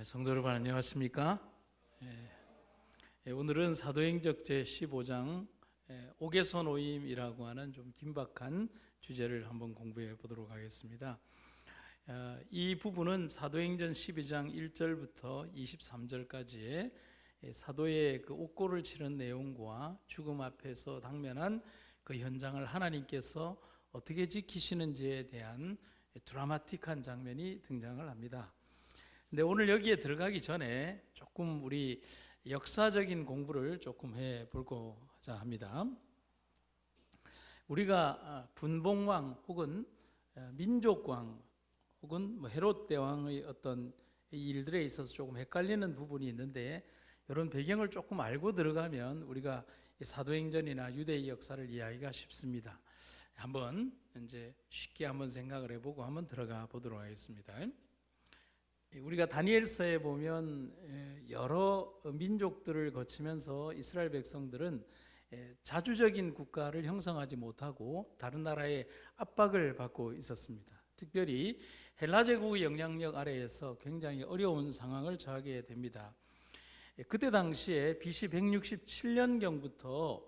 성도 여러분 안녕하십니까? 오늘은 사도행적 제15장 옥에서 노임이라고 하는 좀 긴박한 주제를 한번 공부해 보도록 하겠습니다. 이 부분은 사도행전 12장 1절부터 23절까지의 사도의 그 옥고를 치른 내용과 죽음 앞에서 당면한 그 현장을 하나님께서 어떻게 지키시는지에 대한 드라마틱한 장면이 등장을 합니다. 근데 오늘 여기에 들어가기 전에 조금 우리 역사적인 공부를 조금 해볼고자 합니다. 우리가 분봉왕 혹은 민족왕 혹은 헤롯 대왕의 어떤 일들에 있어서 조금 헷갈리는 부분이 있는데, 이런 배경을 조금 알고 들어가면 우리가 사도행전이나 유대의 역사를 이해하기가 쉽습니다. 한번 이제 쉽게 한번 생각을 해보고 한번 들어가 보도록 하겠습니다. 우리가 다니엘서에 보면 여러 민족들을 거치면서 이스라엘 백성들은 자주적인 국가를 형성하지 못하고 다른 나라의 압박을 받고 있었습니다. 특별히 헬라 제국의 영향력 아래에서 굉장히 어려운 상황을 처하게 됩니다. 그때 당시에 BC 167년경부터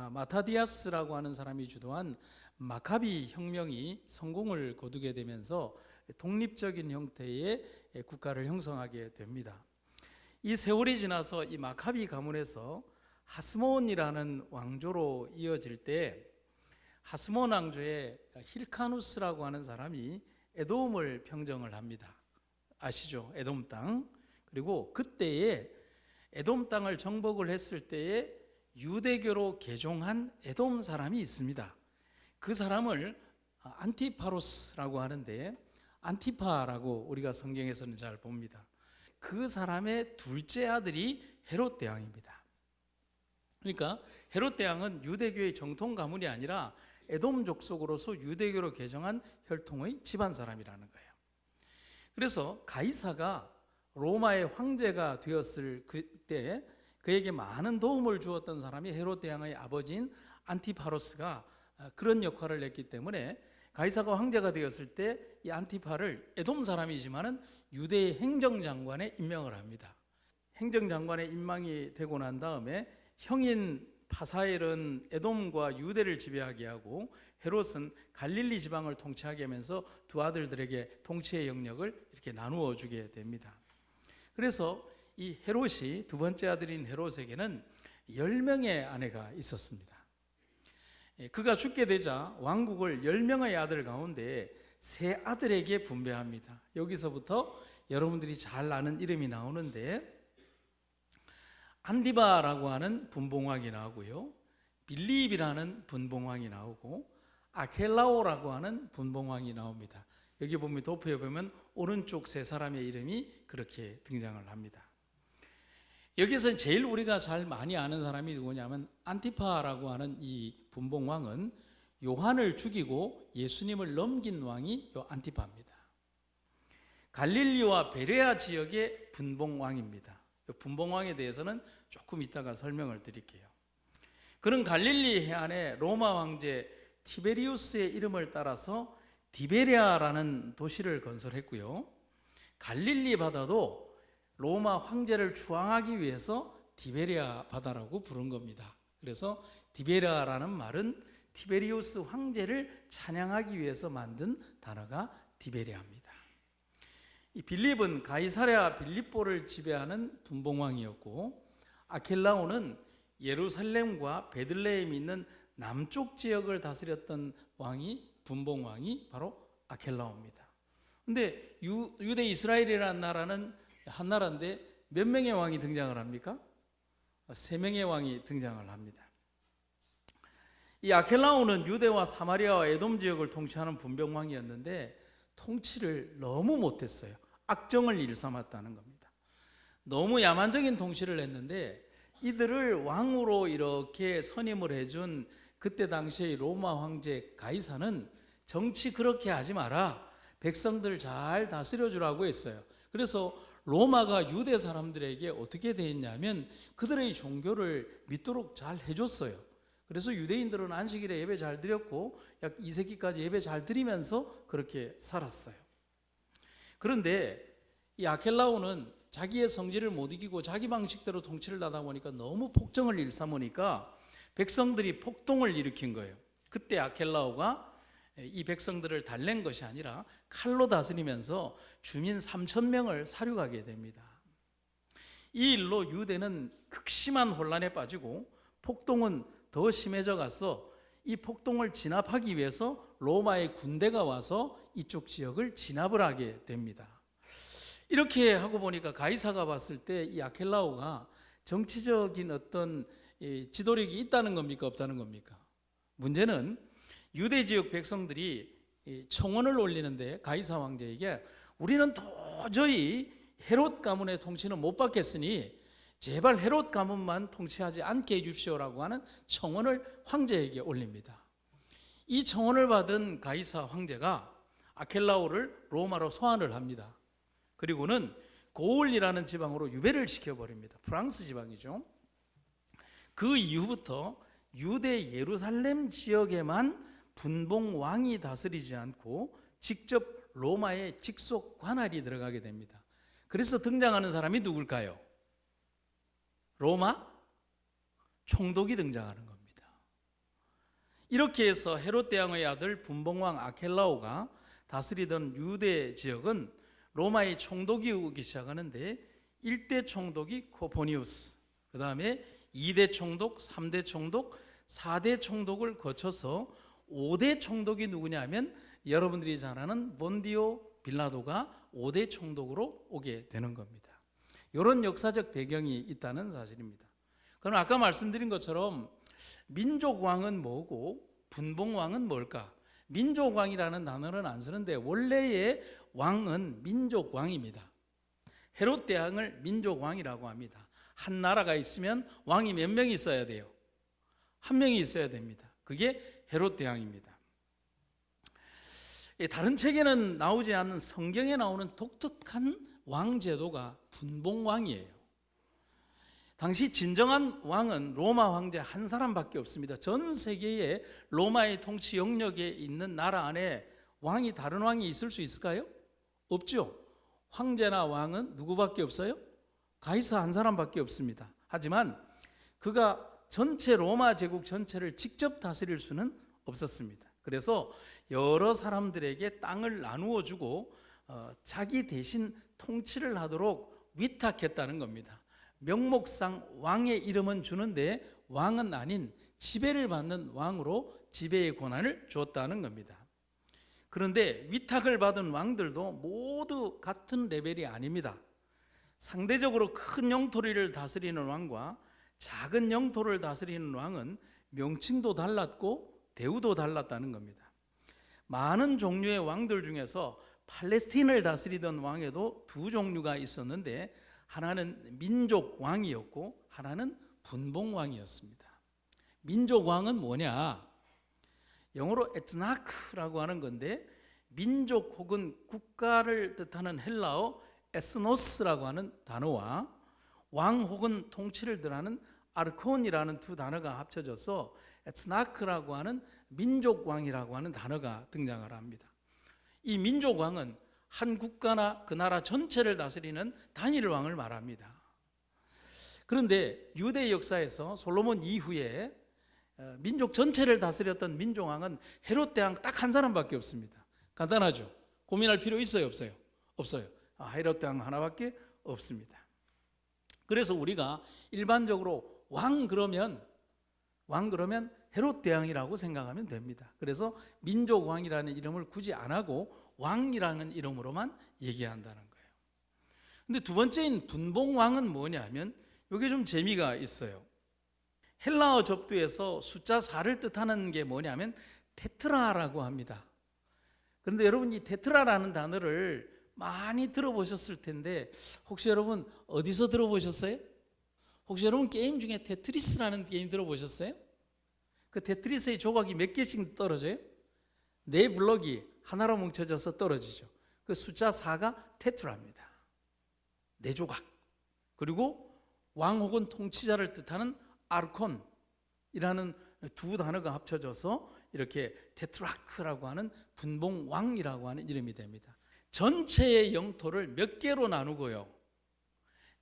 마타디아스라고 하는 사람이 주도한 마카비 혁명이 성공을 거두게 되면서 독립적인 형태의 국가를 형성하게 됩니다. 이 세월이 지나서 이 마카비 가문에서 하스몬이라는 왕조로 이어질 때, 하스몬 왕조의 힐카누스라고 하는 사람이 에돔을 평정을 합니다. 아시죠? 에돔 땅. 그리고 그때에 에돔 땅을 정복을 했을 때에 유대교로 개종한 에돔 사람이 있습니다. 그 사람을 안티파로스라고 하는데, 안티파라고 우리가 성경에서는 잘 봅니다. 그 사람의 둘째 아들이 헤롯 대왕입니다. 그러니까 헤롯 대왕은 유대교의 정통 가문이 아니라 에돔 족속으로서 유대교로 개정한 혈통의 집안 사람이라는 거예요. 그래서 가이사가 로마의 황제가 되었을 그때 그에게 많은 도움을 주었던 사람이 헤롯 대왕의 아버지인 안티파로스가 그런 역할을 했기 때문에 가이사가 황제가 되었을 때 이 안티파를 에돔 사람이지만은 유대의 행정장관에 임명을 합니다. 행정장관에 임명이 되고 난 다음에 형인 파사엘은 에돔과 유대를 지배하게 하고 헤롯은 갈릴리 지방을 통치하게 하면서 두 아들들에게 통치의 영역을 이렇게 나누어 주게 됩니다. 그래서 이 헤롯이 두 번째 아들인 헤롯에게는 10명의 아내가 있었습니다. 그가 죽게 되자 왕국을 10명의 아들 가운데 3아들에게 분배합니다. 여기서부터 여러분들이 잘 아는 이름이 나오는데, 안디바라고 하는 분봉왕이 나오고요, 빌립이라는 분봉왕이 나오고, 아켈라오라고 하는 분봉왕이 나옵니다. 여기 보면 도표에 보면 오른쪽 3사람의 이름이 그렇게 등장을 합니다. 여기서 제일 우리가 잘 많이 아는 사람이 누구냐면, 안티파라고 하는 이 분봉왕은 요한을 죽이고 예수님을 넘긴 왕이 요 안티파입니다. 갈릴리와 베레아 지역의 분봉왕입니다. 분봉왕에 대해서는 조금 이따가 설명을 드릴게요. 그는 갈릴리 해안에 로마 황제 티베리우스의 이름을 따라서 디베리아라는 도시를 건설했고요, 갈릴리 바다도 로마 황제를 추앙하기 위해서 디베리아 바다라고 부른 겁니다. 그래서 디베리아라는 말은 티베리우스 황제를 찬양하기 위해서 만든 단어가 디베리아입니다. 이 빌립은 가이사랴 빌립보를 지배하는 분봉왕이었고, 아켈라오는 예루살렘과 베들레헴이 있는 남쪽 지역을 다스렸던 왕이, 분봉왕이 바로 아켈라오입니다. 근데 유대 이스라엘이라는 나라는 한 나라인데 몇 명의 왕이 등장을 합니까? 3명의 왕이 등장을 합니다. 이 아켈라오는 유대와 사마리아와 에돔 지역을 통치하는 분봉왕이었는데 통치를 너무 못했어요. 악정을 일삼았다는 겁니다. 너무 야만적인 통치를 했는데 이들을 왕으로 이렇게 선임을 해준 그때 당시의 로마 황제 가이사는 정치 그렇게 하지 마라, 백성들 잘 다스려주라고 했어요. 그래서 로마가 유대 사람들에게 어떻게 되었냐면 그들의 종교를 믿도록 잘 해줬어요. 그래서 유대인들은 안식일에 예배 잘 드렸고 약 2세기까지 예배 잘 드리면서 그렇게 살았어요. 그런데 이 아켈라오는 자기의 성질을 못 이기고 자기 방식대로 통치를 하다 보니까 너무 폭정을 일삼으니까 백성들이 폭동을 일으킨 거예요. 그때 아켈라오가 이 백성들을 달랜 것이 아니라 칼로 다스리면서 주민 3,000명을 사륙하게 됩니다. 이 일로 유대는 극심한 혼란에 빠지고 폭동은 더 심해져 가서 이 폭동을 진압하기 위해서 로마의 군대가 와서 이쪽 지역을 진압을 하게 됩니다. 이렇게 하고 보니까 가이사가 봤을 때 이 아켈라오가 정치적인 어떤 지도력이 있다는 겁니까, 없다는 겁니까? 문제는 유대 지역 백성들이 청원을 올리는데 가이사 왕제에게 우리는 도저히 헤롯 가문의 통치는 못 받겠으니 제발 헤롯 가문만 통치하지 않게 해주십시오라고 하는 청원을 황제에게 올립니다. 이 청원을 받은 가이사 황제가 아켈라오를 로마로 소환을 합니다. 그리고는 고울이라는 지방으로 유배를 시켜버립니다. 프랑스 지방이죠. 그 이후부터 유대 예루살렘 지역에만 분봉 왕이 다스리지 않고 직접 로마의 직속 관할이 들어가게 됩니다. 그래서 등장하는 사람이 누굴까요? 로마 총독이 등장하는 겁니다. 이렇게 해서 헤롯 대왕의 아들 분봉왕 아켈라오가 다스리던 유대 지역은 로마의 총독이 오기 시작하는데 1대 총독이 코포니우스, 그 다음에 2대 총독, 3대 총독, 4대 총독을 거쳐서 5대 총독이 누구냐 하면 여러분들이 잘 아는 본디오 빌라도가 5대 총독으로 오게 되는 겁니다. 이런 역사적 배경이 있다는 사실입니다. 그럼 아까 말씀드린 것처럼 민족왕은 뭐고 분봉왕은 뭘까? 민족왕이라는 단어는 안 쓰는데 원래의 왕은 민족왕입니다. 헤롯 대왕을 민족왕이라고 합니다. 한 나라가 있으면 왕이 몇 명이 있어야 돼요? 한 명이 있어야 됩니다. 그게 헤롯 대왕입니다. 다른 책에는 나오지 않는 성경에 나오는 독특한 왕제도가 분봉왕이에요. 당시 진정한 왕은 로마 황제 한 사람밖에 없습니다. 전 세계의 로마의 통치 영역에 있는 나라 안에 왕이 다른 왕이 있을 수 있을까요? 없죠. 황제나 왕은 누구밖에 없어요? 가이사 한 사람밖에 없습니다. 하지만 그가 전체 로마 제국 전체를 직접 다스릴 수는 없었습니다. 그래서 여러 사람들에게 땅을 나누어 주고 자기 대신 통치를 하도록 위탁했다는 겁니다. 명목상 왕의 이름은 주는데 왕은 아닌 지배를 받는 왕으로 지배의 권한을 주었다는 겁니다. 그런데 위탁을 받은 왕들도 모두 같은 레벨이 아닙니다. 상대적으로 큰 영토리를 다스리는 왕과 작은 영토를 다스리는 왕은 명칭도 달랐고 대우도 달랐다는 겁니다. 많은 종류의 왕들 중에서 팔레스틴을 다스리던 왕에도 두 종류가 있었는데 하나는 민족 왕이었고 하나는 분봉 왕이었습니다. 민족 왕은 뭐냐? 영어로 에트나크라고 하는 건데 민족 혹은 국가를 뜻하는 헬라어 에스노스라고 하는 단어와 왕 혹은 통치를 뜻하는 아르콘이라는 두 단어가 합쳐져서 에트나크라고 하는 민족왕이라고 하는 단어가 등장을 합니다. 이 민족왕은 한 국가나 그 나라 전체를 다스리는 단일 왕을 말합니다. 그런데 유대 역사에서 솔로몬 이후에 민족 전체를 다스렸던 민족왕은 헤롯 대왕 딱 한 사람밖에 없습니다. 간단하죠? 고민할 필요 있어요, 없어요? 없어요. 헤롯 대왕 하나밖에 없습니다. 그래서 우리가 일반적으로 왕 그러면 헤롯 대왕이라고 생각하면 됩니다. 그래서 민족왕이라는 이름을 굳이 안 하고 왕이라는 이름으로만 얘기한다는 거예요. 근데 두 번째인 분봉왕은 뭐냐면 이게 좀 재미가 있어요. 헬라어 접두에서 숫자 4를 뜻하는 게 뭐냐면 테트라라고 합니다. 그런데 여러분 이 테트라라는 단어를 많이 들어보셨을 텐데 혹시 여러분 어디서 들어보셨어요? 혹시 여러분 게임 중에 테트리스라는 게임 들어보셨어요? 그 테트리스의 조각이 몇 개씩 떨어져요? 4블럭이 하나로 뭉쳐져서 떨어지죠. 그 숫자 4가 테트라입니다. 4조각. 그리고 왕 혹은 통치자를 뜻하는 아르콘이라는 두 단어가 합쳐져서 이렇게 테트라크라고 하는 분봉왕이라고 하는 이름이 됩니다. 전체의 영토를 몇 개로 나누고요,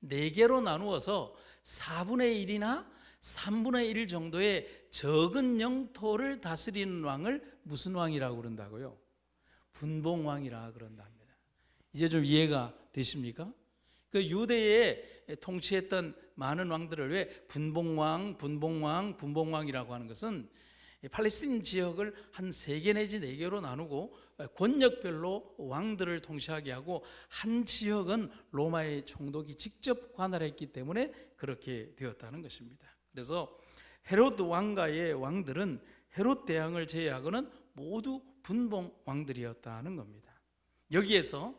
4개로 나누어서 4분의 1이나 3분의 1 정도의 적은 영토를 다스리는 왕을 무슨 왕이라고 그런다고요? 분봉왕이라 그런답니다. 이제 좀 이해가 되십니까? 그 유대에 통치했던 많은 왕들을 왜 분봉왕이라고 하는 것은 팔레스타인 지역을 한 3개 내지 4개로 나누고 권력별로 왕들을 통치하게 하고, 한 지역은 로마의 총독이 직접 관할했기 때문에 그렇게 되었다는 것입니다. 그래서 헤롯 왕가의 왕들은 헤롯 대왕을 제외하고는 모두 분봉 왕들이었다는 겁니다. 여기에서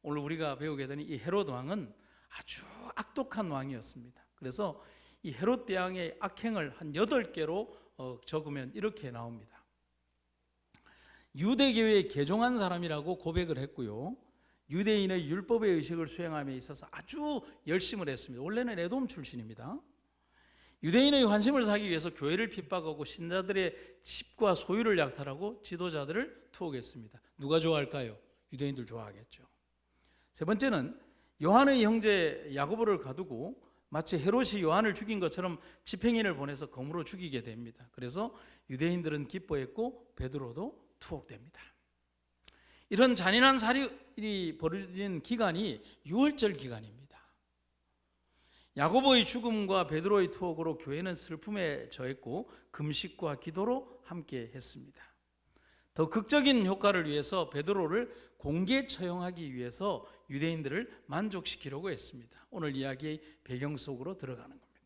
오늘 우리가 배우게 되는 이 헤롯 왕은 아주 악독한 왕이었습니다. 그래서 이 헤롯 대왕의 악행을 한 8개로 적으면 이렇게 나옵니다. 유대교회에 개종한 사람이라고 고백을 했고요, 유대인의 율법의 의식을 수행함에 있어서 아주 열심을 했습니다. 원래는 에돔 출신입니다. 유대인의 환심을 사기 위해서 교회를 핍박하고 신자들의 집과 소유를 약탈하고 지도자들을 투옥했습니다. 누가 좋아할까요? 유대인들 좋아하겠죠. 세 번째는 요한의 형제 야고보를 가두고 마치 헤롯이 요한을 죽인 것처럼 집행인을 보내서 검으로 죽이게 됩니다. 그래서 유대인들은 기뻐했고 베드로도 투옥됩니다. 이런 잔인한 살인이 벌어진 기간이 유월절 기간입니다. 야고보의 죽음과 베드로의 투옥으로 교회는 슬픔에 처했고 금식과 기도로 함께 했습니다. 더 극적인 효과를 위해서 베드로를 공개 처형하기 위해서 유대인들을 만족시키려고 했습니다. 오늘 이야기의 배경 속으로 들어가는 겁니다.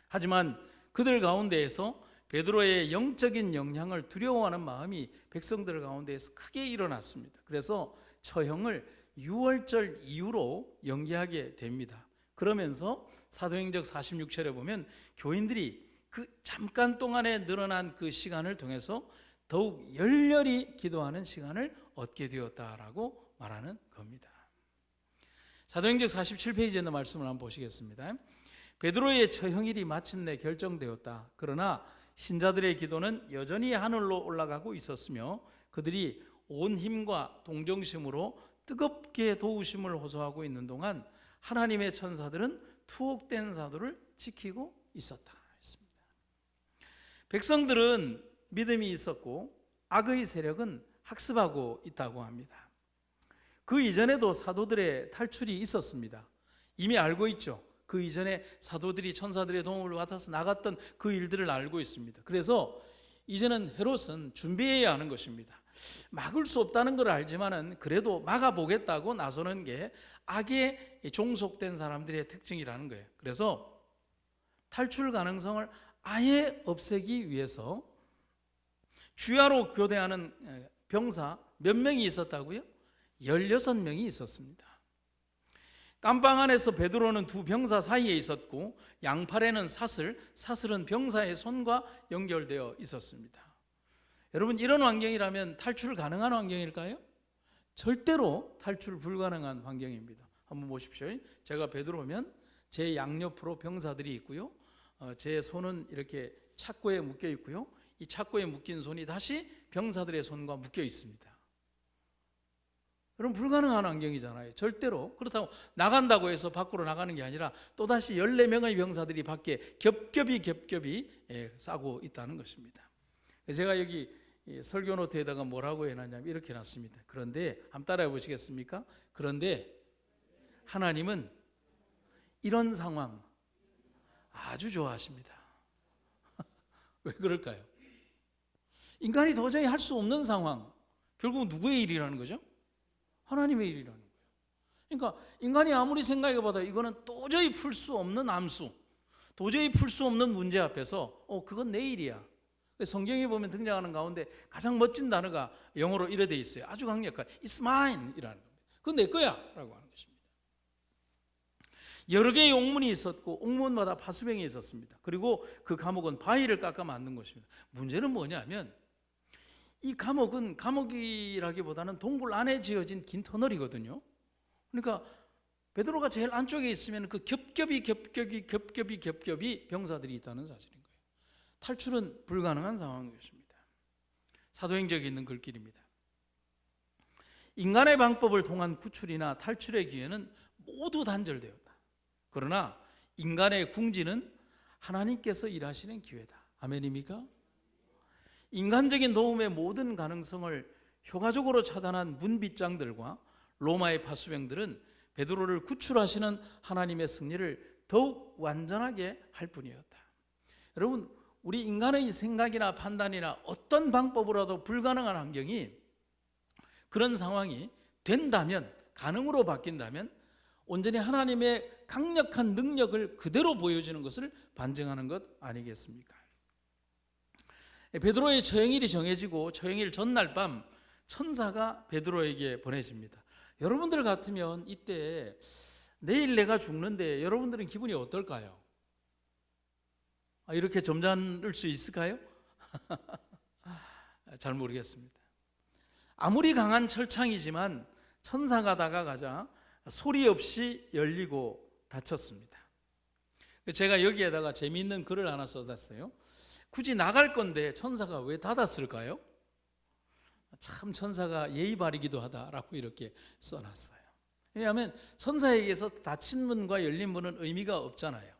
하지만 그들 가운데에서 베드로의 영적인 영향을 두려워하는 마음이 백성들 가운데에서 크게 일어났습니다. 그래서 처형을 유월절 이후로 연기하게 됩니다. 그러면서 사도행전 46절에 보면 교인들이 그 잠깐 동안에 늘어난 그 시간을 통해서 더욱 열렬히 기도하는 시간을 얻게 되었다라고 말하는 겁니다. 사도행전 47페이지에 있는 말씀을 한번 보시겠습니다. 베드로의 처형일이 마침내 결정되었다. 그러나 신자들의 기도는 여전히 하늘로 올라가고 있었으며 그들이 온 힘과 동정심으로 뜨겁게 도우심을 호소하고 있는 동안 하나님의 천사들은 투옥된 사도를 지키고 있었다 했습니다. 백성들은 믿음이 있었고 악의 세력은 학습하고 있다고 합니다. 그 이전에도 사도들의 탈출이 있었습니다. 이미 알고 있죠. 그 이전에 사도들이 천사들의 도움을 받아서 나갔던 그 일들을 알고 있습니다. 그래서 이제는 헤롯은 준비해야 하는 것입니다. 막을 수 없다는 걸 알지만은 그래도 막아보겠다고 나서는 게 악에 종속된 사람들의 특징이라는 거예요. 그래서 탈출 가능성을 아예 없애기 위해서 주야로 교대하는 병사 몇 명이 있었다고요? 16명이 있었습니다. 깜방 안에서 베드로는 두 병사 사이에 있었고 양팔에는 사슬은 병사의 손과 연결되어 있었습니다. 여러분, 이런 환경이라면 탈출 가능한 환경일까요? 절대로 탈출 불가능한 환경입니다. 한번 보십시오. 제가 베드로면 제 양옆으로 병사들이 있고요, 제 손은 이렇게 착고에 묶여 있고요, 이 착고에 묶인 손이 다시 병사들의 손과 묶여 있습니다. 여러분, 불가능한 환경이잖아요. 절대로. 그렇다고 나간다고 해서 밖으로 나가는 게 아니라 또다시 14명의 병사들이 밖에 겹겹이 싸고 있다는 것입니다. 제가 여기 설교 노트에다가 뭐라고 해놨냐면 이렇게 해놨습니다. 그런데 한번 따라해 보시겠습니까? 그런데 하나님은 이런 상황 아주 좋아하십니다. 왜 그럴까요? 인간이 도저히 할 수 없는 상황, 결국 누구의 일이라는 거죠? 하나님의 일이라는 거예요. 그러니까 인간이 아무리 생각해봐도 이거는 도저히 풀 수 없는 암수, 도저히 풀 수 없는 문제 앞에서 그건 내 일이야. 성경에 보면 등장하는 가운데 가장 멋진 단어가 영어로 이래 돼 있어요. 아주 강력한 It's mine 이라는 겁니다. 그건 내 거야 라고 하는 것입니다. 여러 개의 옥문이 있었고 옥문마다 파수병이 있었습니다. 그리고 그 감옥은 바위를 깎아 만든 것입니다. 문제는 뭐냐면 이 감옥은 감옥이라기보다는 동굴 안에 지어진 긴 터널이거든요. 그러니까 베드로가 제일 안쪽에 있으면 그 겹겹이 병사들이 있다는 사실인 거예요. 탈출은 불가능한 상황인 것입니다. 사도행전에 있는 글귀입니다. 인간의 방법을 통한 구출이나 탈출의 기회는 모두 단절되었다. 그러나 인간의 궁지는 하나님께서 일하시는 기회다. 아멘입니까? 인간적인 도움의 모든 가능성을 효과적으로 차단한 문빗장들과 로마의 파수병들은 베드로를 구출하시는 하나님의 승리를 더욱 완전하게 할 뿐이었다. 여러분, 우리 인간의 생각이나 판단이나 어떤 방법으로라도 불가능한 환경이, 그런 상황이 된다면, 가능으로 바뀐다면 온전히 하나님의 강력한 능력을 그대로 보여주는 것을 반증하는 것 아니겠습니까? 베드로의 처형일이 정해지고 처형일 전날 밤 천사가 베드로에게 보내집니다. 여러분들 같으면 이때 내일 내가 죽는데 여러분들은 기분이 어떨까요? 이렇게 점잖을 수 있을까요? 잘 모르겠습니다. 아무리 강한 철창이지만 천사가 다가가자 소리 없이 열리고 닫혔습니다. 제가 여기에다가 재미있는 글을 하나 써놨어요. 굳이 나갈 건데 천사가 왜 닫았을까요? 참 천사가 예의 바르기도 하다라고 이렇게 써놨어요. 왜냐하면 천사에게서 닫힌 문과 열린 문은 의미가 없잖아요.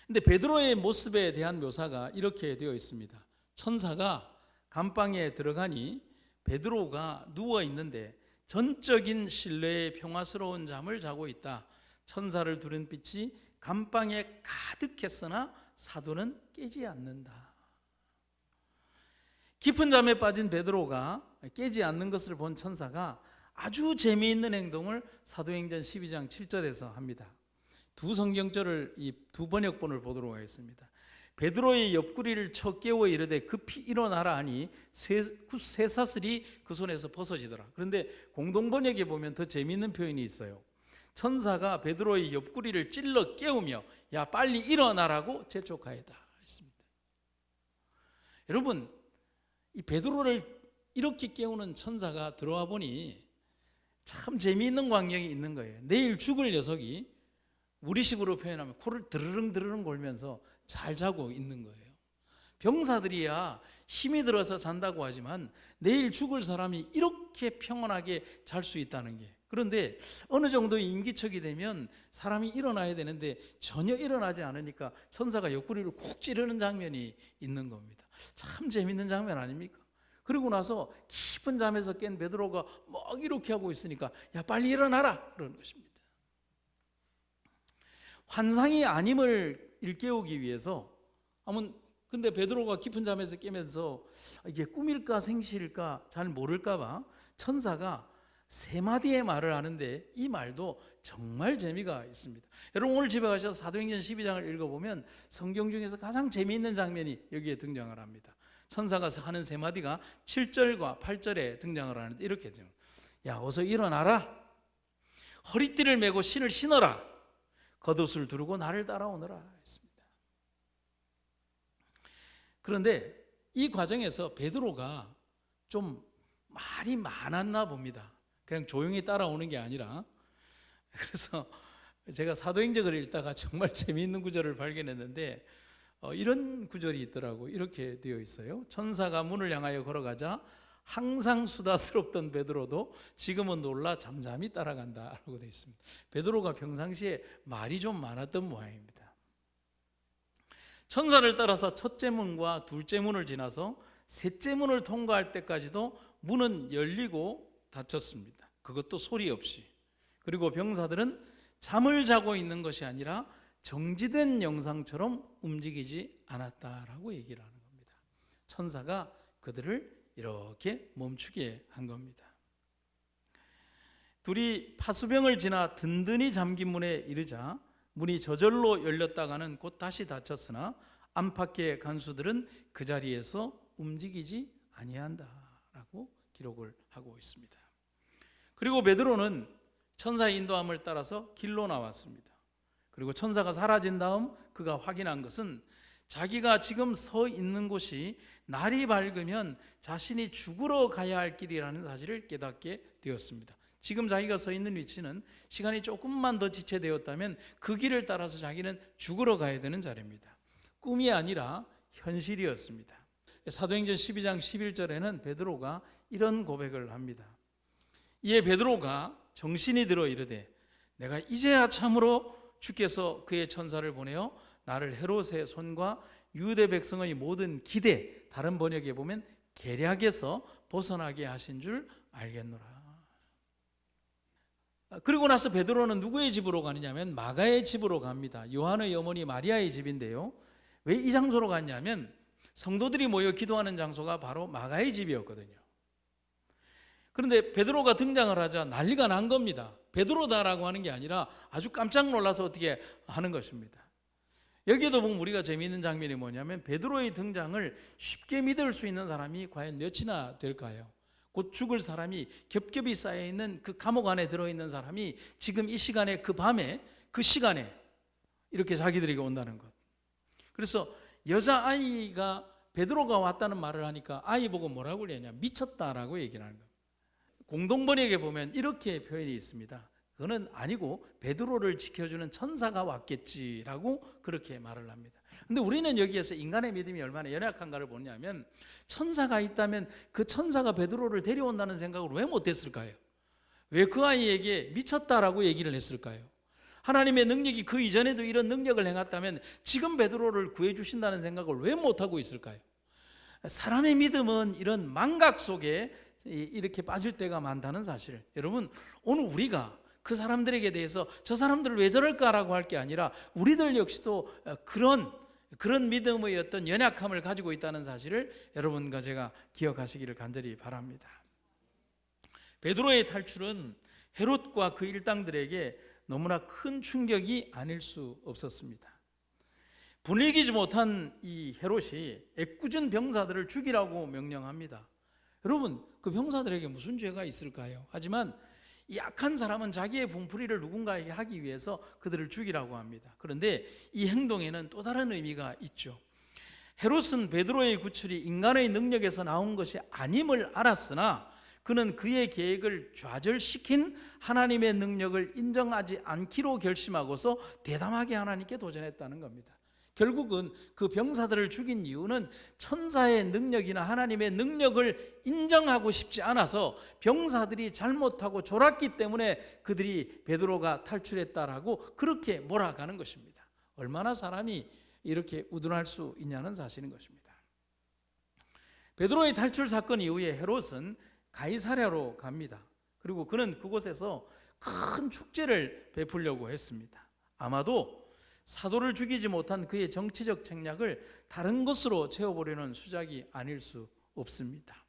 근데 베드로의 모습에 대한 묘사가 이렇게 되어 있습니다. 천사가 감방에 들어가니 베드로가 누워 있는데 전적인 신뢰의 평화스러운 잠을 자고 있다. 천사를 두른 빛이 감방에 가득했으나 사도는 깨지 않는다. 깊은 잠에 빠진 베드로가 깨지 않는 것을 본 천사가 아주 재미있는 행동을 사도행전 12장 7절에서 합니다. 두 성경절을, 이 두 번역본을 보도록 하겠습니다. 베드로의 옆구리를 쳐 깨워 이르되 급히 일어나라 하니 쇠사슬이 그 손에서 벗어지더라. 그런데 공동번역에 보면 더 재미있는 표현이 있어요. 천사가 베드로의 옆구리를 찔러 깨우며 야 빨리 일어나라고 재촉하였다 했습니다. 여러분, 이 베드로를 이렇게 깨우는 천사가 들어와 보니 참 재미있는 광경이 있는 거예요. 내일 죽을 녀석이 우리식으로 표현하면 코를 드르릉 골면서 잘 자고 있는 거예요. 병사들이야 힘이 들어서 잔다고 하지만 내일 죽을 사람이 이렇게 평온하게 잘 수 있다는 게, 그런데 어느 정도 인기척이 되면 사람이 일어나야 되는데 전혀 일어나지 않으니까 천사가 옆구리를 쿡 찌르는 장면이 있는 겁니다. 참 재밌는 장면 아닙니까? 그리고 나서 깊은 잠에서 깬 베드로가 막 이렇게 하고 있으니까 야 빨리 일어나라 그러는 것입니다. 환상이 아님을 일깨우기 위해서, 근데 베드로가 깊은 잠에서 깨면서 이게 꿈일까 생시일까 잘 모를까 봐 천사가 세 마디의 말을 하는데 이 말도 정말 재미가 있습니다. 여러분 오늘 집에 가셔서 사도행전 12장을 읽어보면 성경 중에서 가장 재미있는 장면이 여기에 등장을 합니다. 천사가 하는 세 마디가 7절과 8절에 등장을 하는데 이렇게 돼요. 야 어서 일어나라, 허리띠를 메고 신을 신어라, 겉옷을 두르고 나를 따라오너라 했습니다. 그런데 이 과정에서 베드로가 좀 말이 많았나 봅니다. 그냥 조용히 따라오는 게 아니라. 그래서 제가 사도행전을 읽다가 정말 재미있는 구절을 발견했는데 이런 구절이 있더라고요. 이렇게 되어 있어요. 천사가 문을 향하여 걸어가자 항상 수다스럽던 베드로도 지금은 놀라 잠잠히 따라간다라고 되어 있습니다. 베드로가 평상시에 말이 좀 많았던 모양입니다. 천사를 따라서 첫째 문과 둘째 문을 지나서 셋째 문을 통과할 때까지도 문은 열리고 닫혔습니다. 그것도 소리 없이. 그리고 병사들은 잠을 자고 있는 것이 아니라 정지된 영상처럼 움직이지 않았다라고 얘기를 하는 겁니다. 천사가 그들을 이렇게 멈추게 한 겁니다. 둘이 파수병을 지나 든든히 잠긴 문에 이르자 문이 저절로 열렸다가는 곧 다시 닫혔으나 안팎의 간수들은 그 자리에서 움직이지 아니한다라고 기록을 하고 있습니다. 그리고 베드로는 천사의 인도함을 따라서 길로 나왔습니다. 그리고 천사가 사라진 다음 그가 확인한 것은 자기가 지금 서 있는 곳이 날이 밝으면 자신이 죽으러 가야 할 길이라는 사실을 깨닫게 되었습니다. 지금 자기가 서 있는 위치는 시간이 조금만 더 지체되었다면 그 길을 따라서 자기는 죽으러 가야 되는 자리입니다. 꿈이 아니라 현실이었습니다. 사도행전 12장 11절에는 베드로가 이런 고백을 합니다. 이에 베드로가 정신이 들어 이르되 내가 이제야 참으로 주께서 그의 천사를 보내어 나를 헤롯의 손과 유대 백성의 모든 기대, 다른 번역에 보면 계략에서 벗어나게 하신 줄 알겠노라. 그리고 나서 베드로는 누구의 집으로 가느냐면 마가의 집으로 갑니다. 요한의 어머니 마리아의 집인데요. 왜 이 장소로 갔냐면 성도들이 모여 기도하는 장소가 바로 마가의 집이었거든요. 그런데 베드로가 등장을 하자 난리가 난 겁니다. 베드로다라고 하는 게 아니라 아주 깜짝 놀라서 어떻게 하는 것입니다. 여기에도 보면 우리가 재미있는 장면이 뭐냐면 베드로의 등장을 쉽게 믿을 수 있는 사람이 과연 몇이나 될까요? 곧 죽을 사람이 겹겹이 쌓여있는 그 감옥 안에 들어있는 사람이 지금 이 시간에, 그 밤에, 그 시간에 이렇게 자기들에게 온다는 것. 그래서 여자아이가 베드로가 왔다는 말을 하니까 아이 보고 뭐라고 그러냐, 미쳤다라고 얘기를 하는 겁니다. 공동번역에 보면 이렇게 표현이 있습니다. 그거는 아니고 베드로를 지켜주는 천사가 왔겠지라고 그렇게 말을 합니다. 근데 우리는 여기에서 인간의 믿음이 얼마나 연약한가를 보냐면 천사가 있다면 그 천사가 베드로를 데려온다는 생각을 왜 못했을까요? 왜 그 아이에게 미쳤다라고 얘기를 했을까요? 하나님의 능력이 그 이전에도 이런 능력을 행했다면 지금 베드로를 구해주신다는 생각을 왜 못하고 있을까요? 사람의 믿음은 이런 망각 속에 이렇게 빠질 때가 많다는 사실. 여러분, 오늘 우리가 그 사람들에게 대해서 저 사람들을 왜 저럴까라고 할 게 아니라 우리들 역시도 그런 믿음의 어떤 연약함을 가지고 있다는 사실을 여러분과 제가 기억하시기를 간절히 바랍니다. 베드로의 탈출은 헤롯과 그 일당들에게 너무나 큰 충격이 아닐 수 없었습니다. 분위기지 못한 이 헤롯이 애꿎은 병사들을 죽이라고 명령합니다. 여러분, 그 병사들에게 무슨 죄가 있을까요? 하지만 이 악한 사람은 자기의 분풀이를 누군가에게 하기 위해서 그들을 죽이라고 합니다. 그런데 이 행동에는 또 다른 의미가 있죠. 헤롯은 베드로의 구출이 인간의 능력에서 나온 것이 아님을 알았으나 그는 그의 계획을 좌절시킨 하나님의 능력을 인정하지 않기로 결심하고서 대담하게 하나님께 도전했다는 겁니다. 결국은 그 병사들을 죽인 이유는 천사의 능력이나 하나님의 능력을 인정하고 싶지 않아서 병사들이 잘못하고 졸았기 때문에 그들이 베드로가 탈출했다라고 그렇게 몰아가는 것입니다. 얼마나 사람이 이렇게 우둔할 수 있냐는 사실인 것입니다. 베드로의 탈출 사건 이후에 헤롯은 가이사랴로 갑니다. 그리고 그는 그곳에서 큰 축제를 베풀려고 했습니다. 아마도 사도를 죽이지 못한 그의 정치적 책략을 다른 것으로 채워보려는 수작이 아닐 수 없습니다.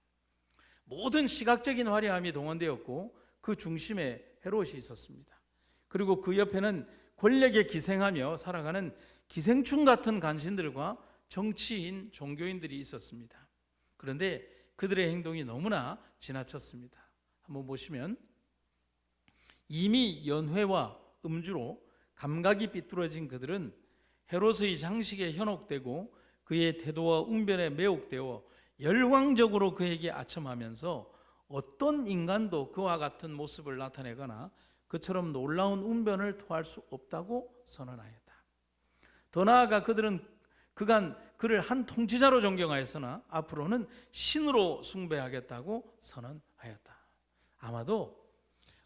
모든 시각적인 화려함이 동원되었고 그 중심에 헤롯이 있었습니다. 그리고 그 옆에는 권력에 기생하며 살아가는 기생충 같은 간신들과 정치인, 종교인들이 있었습니다. 그런데 그들의 행동이 너무나 지나쳤습니다. 한번 보시면 이미 연회와 음주로 감각이 삐뚤어진 그들은 헤롯의 장식에 현혹되고 그의 태도와 웅변에 매혹되어 열광적으로 그에게 아첨하면서 어떤 인간도 그와 같은 모습을 나타내거나 그처럼 놀라운 웅변을 토할 수 없다고 선언하였다. 더 나아가 그들은 그간 그를 한 통치자로 존경하였으나 앞으로는 신으로 숭배하겠다고 선언하였다. 아마도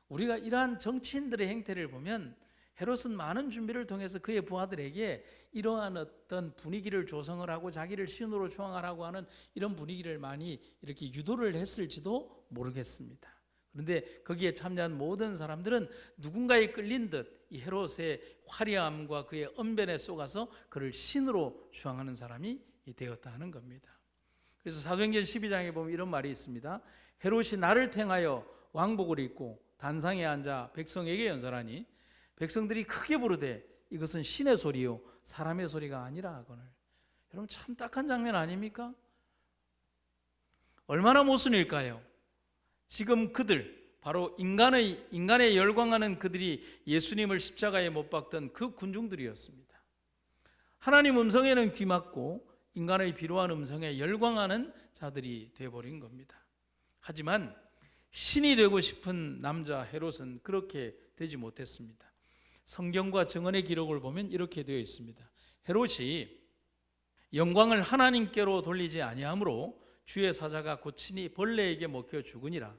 우리가 이러한 정치인들의 행태를 보면 헤롯은 많은 준비를 통해서 그의 부하들에게 이러한 어떤 분위기를 조성을 하고 자기를 신으로 추앙하라고 하는 이런 분위기를 많이 이렇게 유도를 했을지도 모르겠습니다. 그런데 거기에 참여한 모든 사람들은 누군가에 끌린 듯 이 헤롯의 화려함과 그의 언변에 속아서 그를 신으로 추앙하는 사람이 되었다 하는 겁니다. 그래서 사도행전 12장에 보면 이런 말이 있습니다. 헤롯이 나를 택하여 왕복을 입고 단상에 앉아 백성에게 연설하니 백성들이 크게 부르되 이것은 신의 소리요 사람의 소리가 아니라 하거늘. 여러분, 참 딱한 장면 아닙니까? 얼마나 모순일까요? 지금 그들, 바로 인간에 열광하는 그들이 예수님을 십자가에 못 박던 그 군중들이었습니다. 하나님 음성에는 귀 막고 인간의 비루한 음성에 열광하는 자들이 되어버린 겁니다. 하지만 신이 되고 싶은 남자 헤롯은 그렇게 되지 못했습니다. 성경과 증언의 기록을 보면 이렇게 되어 있습니다. 헤롯이 영광을 하나님께로 돌리지 아니하므로 주의 사자가 곧 친히 벌레에게 먹혀 죽으니라.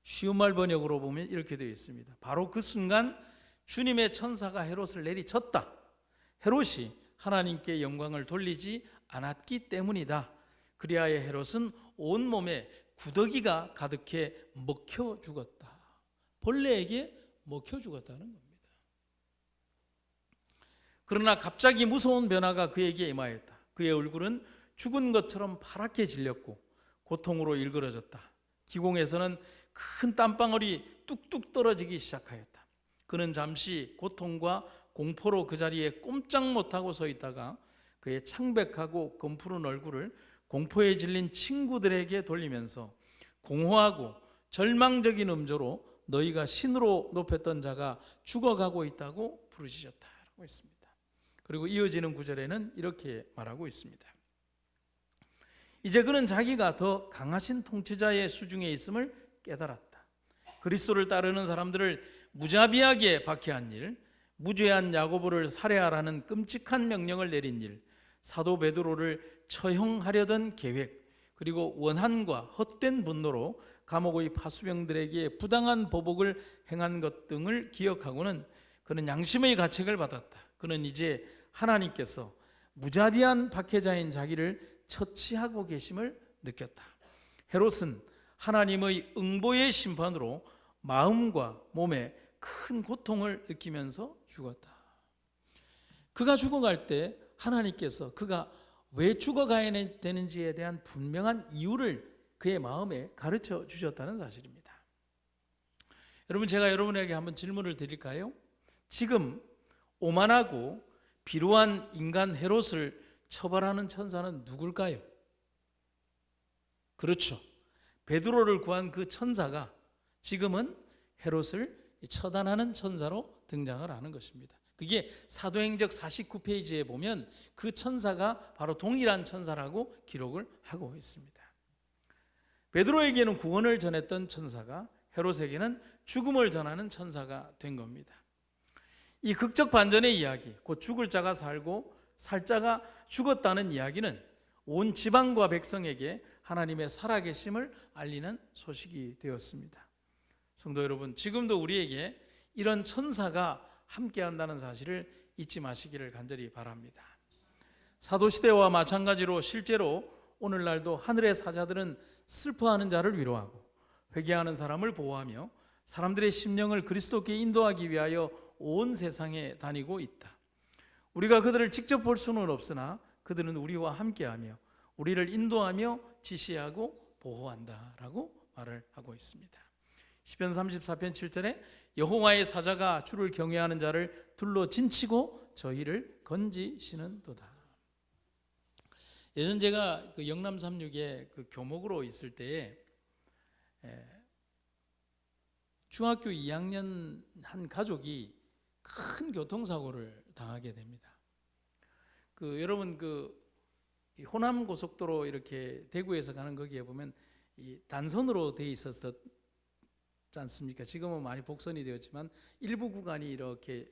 쉬운 말 번역으로 보면 이렇게 되어 있습니다. 바로 그 순간 주님의 천사가 헤롯을 내리쳤다. 헤롯이 하나님께 영광을 돌리지 않았기 때문이다. 그리하여 헤롯은 온몸에 구더기가 가득해 먹혀 죽었다. 벌레에게 먹혀 죽었다는 겁니다. 그러나 갑자기 무서운 변화가 그에게 임하였다. 그의 얼굴은 죽은 것처럼 파랗게 질렸고 고통으로 일그러졌다. 기공에서는 큰 땀방울이 뚝뚝 떨어지기 시작하였다. 그는 잠시 고통과 공포로 그 자리에 꼼짝 못하고 서 있다가 그의 창백하고 검푸른 얼굴을 공포에 질린 친구들에게 돌리면서 공허하고 절망적인 음조로 너희가 신으로 높였던 자가 죽어가고 있다고 부르짖었다라고 했습니다. 그리고 이어지는 구절에는 이렇게 말하고 있습니다. 이제 그는 자기가 더 강하신 통치자의 수중에 있음을 깨달았다. 그리스도를 따르는 사람들을 무자비하게 박해한 일, 무죄한 야고보를 살해하라는 끔찍한 명령을 내린 일, 사도 베드로를 처형하려던 계획, 그리고 원한과 헛된 분노로 감옥의 파수병들에게 부당한 보복을 행한 것 등을 기억하고는 그는 양심의 가책을 받았다. 그는 이제 하나님께서 무자비한 박해자인 자기를 처치하고 계심을 느꼈다. 헤롯은 하나님의 응보의 심판으로 마음과 몸에 큰 고통을 느끼면서 죽었다. 그가 죽어갈 때 하나님께서 그가 왜 죽어가야 되는지에 대한 분명한 이유를 그의 마음에 가르쳐 주셨다는 사실입니다. 여러분, 제가 여러분에게 한번 질문을 드릴까요? 지금 오만하고 비루한 인간 헤롯을 처벌하는 천사는 누굴까요? 그렇죠. 베드로를 구한 그 천사가 지금은 헤롯을 처단하는 천사로 등장을 하는 것입니다. 그게 사도행적 49페이지에 보면 그 천사가 바로 동일한 천사라고 기록을 하고 있습니다. 베드로에게는 구원을 전했던 천사가 헤롯에게는 죽음을 전하는 천사가 된 겁니다. 이 극적 반전의 이야기, 곧 죽을 자가 살고 살 자가 죽었다는 이야기는 온 지방과 백성에게 하나님의 살아계심을 알리는 소식이 되었습니다. 성도 여러분, 지금도 우리에게 이런 천사가 함께한다는 사실을 잊지 마시기를 간절히 바랍니다. 사도시대와 마찬가지로 실제로 오늘날도 하늘의 사자들은 슬퍼하는 자를 위로하고 회개하는 사람을 보호하며 사람들의 심령을 그리스도께 인도하기 위하여 온 세상에 다니고 있다. 우리가 그들을 직접 볼 수는 없으나 그들은 우리와 함께하며 우리를 인도하며 지시하고 보호한다라고 말을 하고 있습니다. 시편 34편 7절에 여호와의 사자가 주를 경외하는 자를 둘러 진치고 저희를 건지시는도다. 예전 제가 그 영남 36에 그 교목으로 있을 때에 중학교 2학년 한 가족이 큰 교통사고를 당하게 됩니다. 여러분 호남 고속도로 이렇게 대구에서 가는 거기에 보면 이 단선으로 돼 있었지 않습니까? 지금은 많이 복선이 되었지만 일부 구간이 이렇게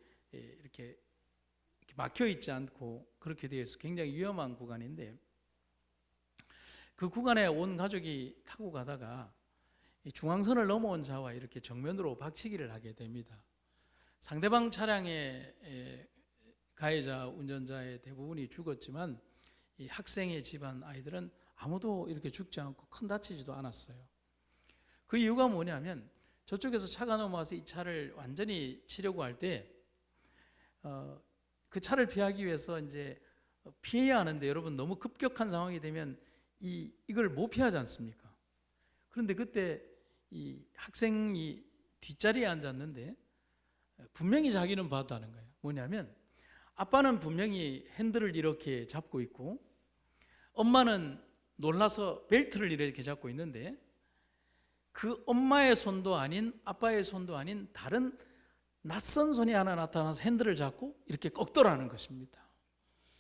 막혀 있지 않고 그렇게 되어 있어 굉장히 위험한 구간인데, 그 구간에 온 가족이 타고 가다가 중앙선을 넘어온 차와 이렇게 정면으로 박치기를 하게 됩니다. 상대방 차량의 가해자 운전자의 대부분이 죽었지만 이 학생의 집안 아이들은 아무도 이렇게 죽지 않고 큰 다치지도 않았어요. 그 이유가 뭐냐면 저쪽에서 차가 넘어와서 이 차를 완전히 치려고 할 때 그 차를 피하기 위해서 이제 피해야 하는데, 여러분 너무 급격한 상황이 되면 이걸 못 피하지 않습니까? 그런데 그때 이 학생이 뒷자리에 앉았는데 분명히 자기는 봤다는 거예요. 뭐냐면 아빠는 분명히 핸들을 이렇게 잡고 있고 엄마는 놀라서 벨트를 이렇게 잡고 있는데 그 엄마의 손도 아닌 아빠의 손도 아닌 다른 낯선 손이 하나 나타나서 핸들을 잡고 이렇게 꺾더라는 것입니다.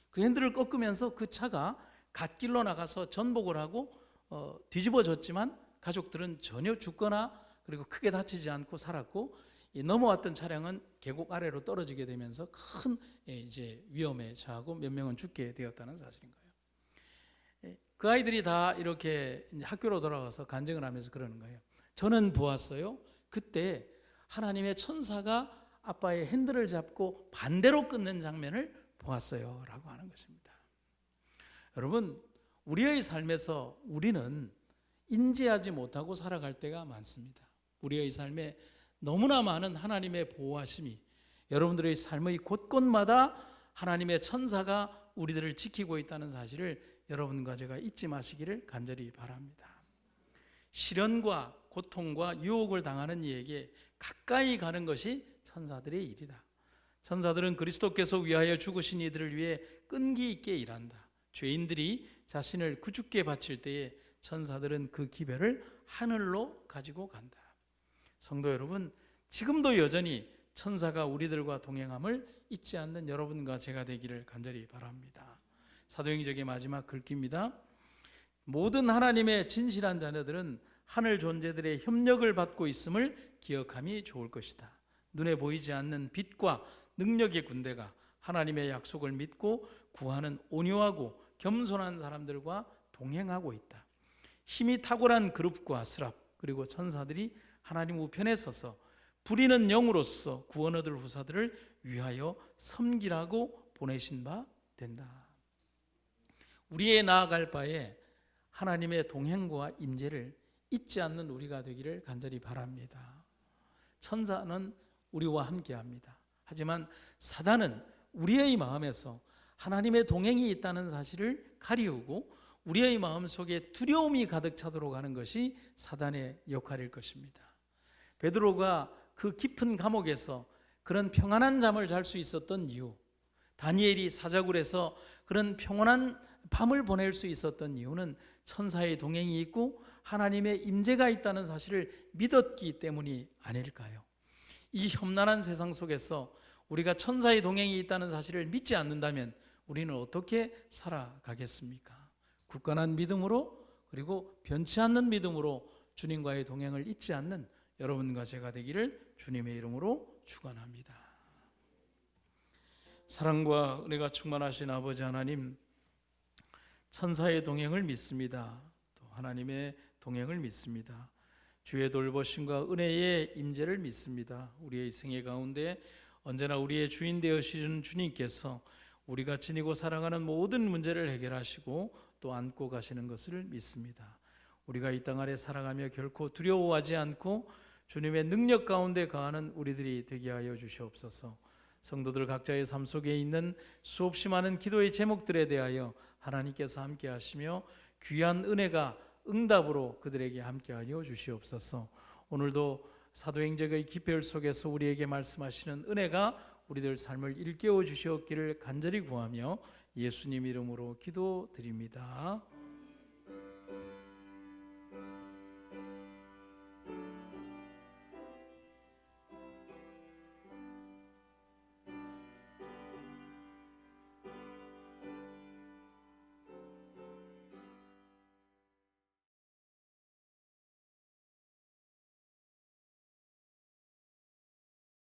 그 핸들을 꺾으면서 그 차가 갓길로 나가서 전복을 하고 뒤집어졌지만 가족들은 전혀 죽거나 그리고 크게 다치지 않고 살았고, 넘어왔던 차량은 계곡 아래로 떨어지게 되면서 큰 이제 위험에 처하고 몇 명은 죽게 되었다는 사실인 거예요. 그 아이들이 다 이렇게 이제 학교로 돌아가서 간증을 하면서 그러는 거예요. 저는 보았어요. 그때 하나님의 천사가 아빠의 핸들을 잡고 반대로 끊는 장면을 보았어요 라고 하는 것입니다. 여러분, 우리의 삶에서 우리는 인지하지 못하고 살아갈 때가 많습니다. 우리의 삶에 너무나 많은 하나님의 보호하심이, 여러분들의 삶의 곳곳마다 하나님의 천사가 우리들을 지키고 있다는 사실을 여러분과 제가 잊지 마시기를 간절히 바랍니다. 시련과 고통과 유혹을 당하는 이에게 가까이 가는 것이 천사들의 일이다. 천사들은 그리스도께서 위하여 죽으신 이들을 위해 끈기 있게 일한다. 죄인들이 자신을 구주께 바칠 때에 천사들은 그 기별을 하늘로 가지고 간다. 성도 여러분, 지금도 여전히 천사가 우리들과 동행함을 잊지 않는 여러분과 제가 되기를 간절히 바랍니다. 사도행전의 마지막 글귀입니다. 모든 하나님의 진실한 자녀들은 하늘 존재들의 협력을 받고 있음을 기억함이 좋을 것이다. 눈에 보이지 않는 빛과 능력의 군대가 하나님의 약속을 믿고 구하는 온유하고 겸손한 사람들과 동행하고 있다. 힘이 탁월한 그룹과 스랍 그리고 천사들이 하나님 우편에 서서 부리는 영으로서 구원 얻을 후사들을 위하여 섬기라고 보내신 바 된다. 우리의 나아갈 바에 하나님의 동행과 임재를 잊지 않는 우리가 되기를 간절히 바랍니다. 천사는 우리와 함께합니다. 하지만 사단은 우리의 마음에서 하나님의 동행이 있다는 사실을 가리우고 우리의 마음속에 두려움이 가득 차도록 하는 것이 사단의 역할일 것입니다. 베드로가 그 깊은 감옥에서 그런 평안한 잠을 잘 수 있었던 이유, 다니엘이 사자굴에서 그런 평온한 밤을 보낼 수 있었던 이유는 천사의 동행이 있고 하나님의 임재가 있다는 사실을 믿었기 때문이 아닐까요? 이 험난한 세상 속에서 우리가 천사의 동행이 있다는 사실을 믿지 않는다면 우리는 어떻게 살아가겠습니까? 굳건한 믿음으로, 그리고 변치 않는 믿음으로 주님과의 동행을 잊지 않는 여러분과 제가 되기를 주님의 이름으로 축원합니다. 사랑과 은혜가 충만하신 아버지 하나님, 천사의 동행을 믿습니다. 또 하나님의 동행을 믿습니다. 주의 돌보심과 은혜의 임재를 믿습니다. 우리의 생애 가운데 언제나 우리의 주인 되어주시는 주님께서 우리가 지니고 살아가는 모든 문제를 해결하시고 또 안고 가시는 것을 믿습니다. 우리가 이 땅 아래 살아가며 결코 두려워하지 않고 주님의 능력 가운데 거하는 우리들이 되게 하여 주시옵소서. 성도들 각자의 삶 속에 있는 수없이 많은 기도의 제목들에 대하여 하나님께서 함께 하시며 귀한 은혜가 응답으로 그들에게 함께 하여 주시옵소서. 오늘도 사도행전의 기별 속에서 우리에게 말씀하시는 은혜가 우리들 삶을 일깨워 주시옵기를 간절히 구하며 예수님 이름으로 기도드립니다.